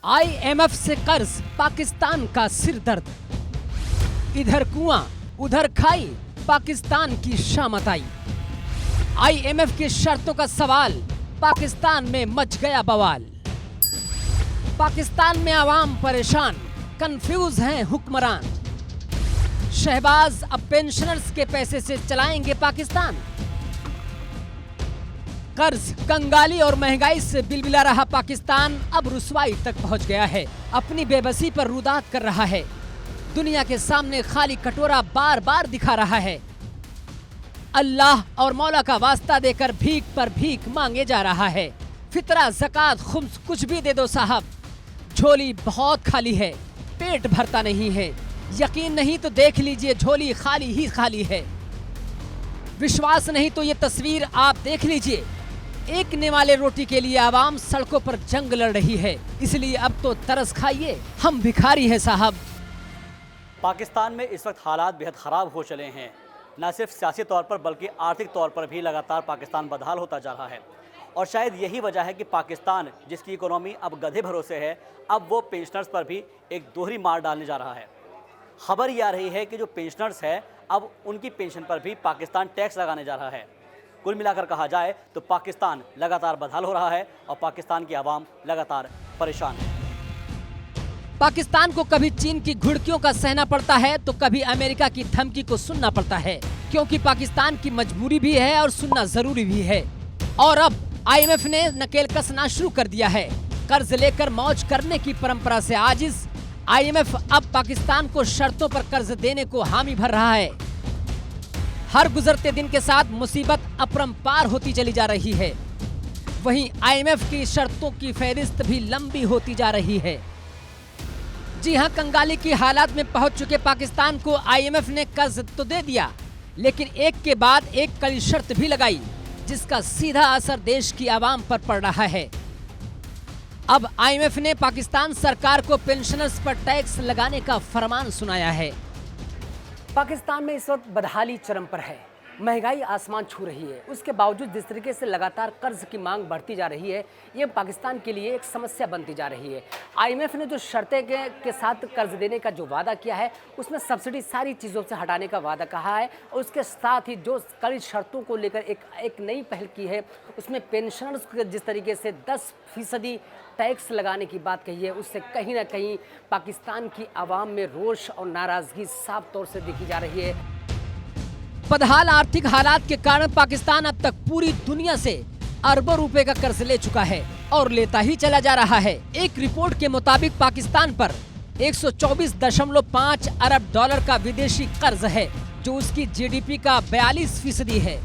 IMF से कर्ज पाकिस्तान का सिर दर्द। इधर कुआं उधर खाई, पाकिस्तान की शामत आई। IMF की शर्तों का सवाल, पाकिस्तान में मच गया बवाल। पाकिस्तान में आवाम परेशान, कंफ्यूज हैं हुक्मरान। शहबाज अब पेंशनर्स के पैसे से चलाएंगे पाकिस्तान। कर्ज, कंगाली और महंगाई से बिलबिला रहा पाकिस्तान अब रुसवाई तक पहुंच गया है। अपनी बेबसी पर रुदात कर रहा है। दुनिया के सामने खाली कटोरा बार बार दिखा रहा है। अल्लाह और मौला का वास्ता देकर भीख पर भीख मांगे जा रहा है। फितरा, ज़कात, खुम्स कुछ भी दे दो साहब, झोली बहुत खाली है, पेट भरता नहीं है। यकीन नहीं तो देख लीजिए, झोली खाली ही खाली है। विश्वास नहीं तो ये तस्वीर आप देख लीजिए। एक निवाले रोटी के लिए आवाम सड़कों पर जंग लड़ रही है। इसलिए अब तो तरस खाइए, हम भिखारी हैं साहब। पाकिस्तान में इस वक्त हालात बेहद ख़राब हो चले हैं। न सिर्फ सियासी तौर पर बल्कि आर्थिक तौर पर भी लगातार पाकिस्तान बदहाल होता जा रहा है। और शायद यही वजह है कि पाकिस्तान, जिसकी इकोनॉमी अब गधे भरोसे है, अब वो पेंशनर्स पर भी एक दोहरी मार डालने जा रहा है। खबर ये आ रही है कि जो पेंशनर्स है, अब उनकी पेंशन पर भी पाकिस्तान टैक्स लगाने जा रहा है। कुल मिलाकर कहा जाए तो पाकिस्तान लगातार बदहाल हो रहा है और पाकिस्तान की आवाम लगातार परेशान है। पाकिस्तान को कभी चीन की घुड़कियों का सहना पड़ता है तो कभी अमेरिका की धमकी को सुनना पड़ता है, क्योंकि पाकिस्तान की मजबूरी भी है और सुनना जरूरी भी है। और अब IMF ने नकेल कसना शुरू कर दिया है। कर्ज लेकर मौज करने की परंपरा से आजिज IMF अब पाकिस्तान को शर्तों पर कर्ज देने को हामी भर रहा है। हर गुजरते दिन के साथ मुसीबत अपरंपार होती चली जा रही है। वहीं IMF की शर्तों की फहरिस्त भी लंबी होती जा रही है। जी हां, कंगाली की हालात में पहुंच चुके पाकिस्तान को IMF ने कर्ज तो दे दिया, लेकिन एक के बाद एक कड़ी शर्त भी लगाई, जिसका सीधा असर देश की आवाम पर पड़ रहा है। अब IMF ने पाकिस्तान सरकार को पेंशनर्स पर टैक्स लगाने का फरमान सुनाया है। पाकिस्तान में इस वक्त बदहाली चरम पर है। महंगाई आसमान छू रही है। उसके बावजूद जिस तरीके से लगातार कर्ज की मांग बढ़ती जा रही है, ये पाकिस्तान के लिए एक समस्या बनती जा रही है। IMF ने जो शर्तें के साथ कर्ज देने का जो वादा किया है, उसमें सब्सिडी सारी चीज़ों से हटाने का वादा कहा है। और उसके साथ ही जो कड़ी शर्तों को लेकर एक नई पहल की है, उसमें पेंशनर्स को जिस तरीके से 10% टैक्स लगाने की बात कही है, उससे कहीं ना कहीं पाकिस्तान की आवाम में रोष और नाराज़गी साफ तौर से दिखी जा रही है। बदहाल आर्थिक हालात के कारण पाकिस्तान अब तक पूरी दुनिया से अरबों रुपए का कर्ज ले चुका है और लेता ही चला जा रहा है। एक रिपोर्ट के मुताबिक पाकिस्तान पर 124.5 अरब डॉलर का विदेशी कर्ज है, जो उसकी GDP का 42% है।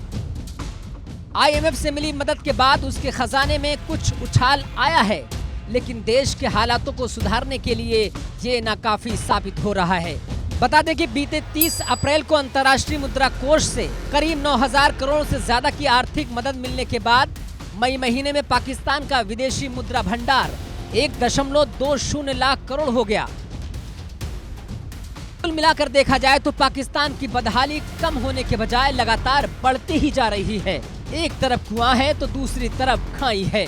IMF से मिली मदद के बाद उसके खजाने में कुछ उछाल आया है, लेकिन देश के हालातों को सुधारने के लिए ये नाकाफी साबित हो रहा है। बता दें कि बीते 30 अप्रैल को अंतर्राष्ट्रीय मुद्रा कोष से करीब 9,000 करोड़ से ज्यादा की आर्थिक मदद मिलने के बाद मई महीने में पाकिस्तान का विदेशी मुद्रा भंडार 1.20 लाख करोड़ हो गया। कुल मिलाकर देखा जाए तो पाकिस्तान की बदहाली कम होने के बजाय लगातार बढ़ती ही जा रही है। एक तरफ कुआं है तो दूसरी तरफ खाई है।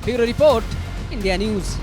Bureau report, India news.